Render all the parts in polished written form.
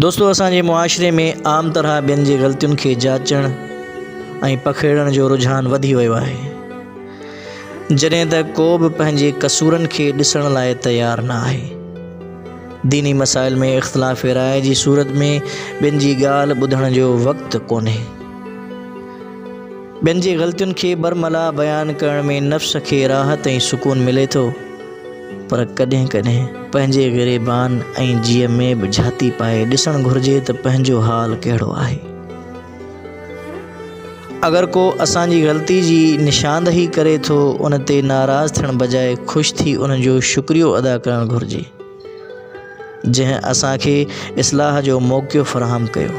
दोस्तों, असांजे मुआशरे में आम तरह ॿियनि जी ग़लतियुनि खे जाचण ऐं पखेड़ण जो रुझान वधी वियो आहे, जॾहिं त को बि पंहिंजे कसूरनि खे ॾिसण लाइ तयारु न आहे। दीनी मसाइल में इख़्तिलाफ़ राय जी सूरत में ॿियनि जी ॻाल्हि ॿुधण जो वक़्तु कोन्हे। ॿियनि जी ग़लतियुनि खे बरमला बयानु करण में नफ़्स खे राहत ऐं सुकून मिले थो, पर कॾहिं कॾहिं पंहिंजे गिरेबान ऐं जीअ में बि झाती पाए ॾिसणु घुरिजे त पंहिंजो हाल कहिड़ो आहे। अगरि को असांजी ग़लती जी निशानदही करे थो, उन ते नाराज़ थियण बजाए ख़ुशि थी उन जो शुक्रियो अदा करणु घुरिजे, जंहिं असांखे इस्लाह जो मौक़ो फ़राहम कयो।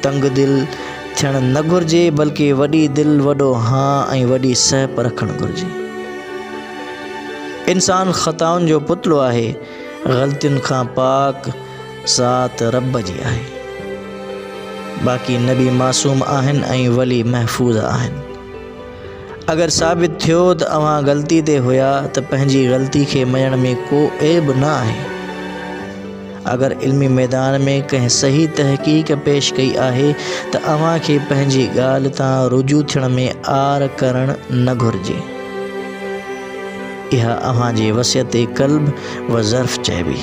तंग दिल थियणु न घुरिजे, बल्कि वॾी दिल, वॾो हाँ ऐं वॾी सहप रखणु घुरिजे। इंसान ख़ताउनि जो पुतलो आहे, ग़लतियुनि खां पाक ज़ात रब जी आहे। बाक़ी नबी मासूम आहिनि ऐं वली महफ़ूज़ आहिनि। अगरि साबित थियो त अव्हां ग़लती ते हुया त पंहिंजी ग़लती खे मञण में को ऐब न आहे। अगरि इल्मी मैदान में कंहिं सही तहक़ीक़ पेश कई आहे त अव्हां खे पंहिंजी ॻाल्हि तां रुजू थियण में आर करणु न घुरिजे। इहा अव्हां जे वसियत क़ल्ब व ज़र्फ़ चइबी।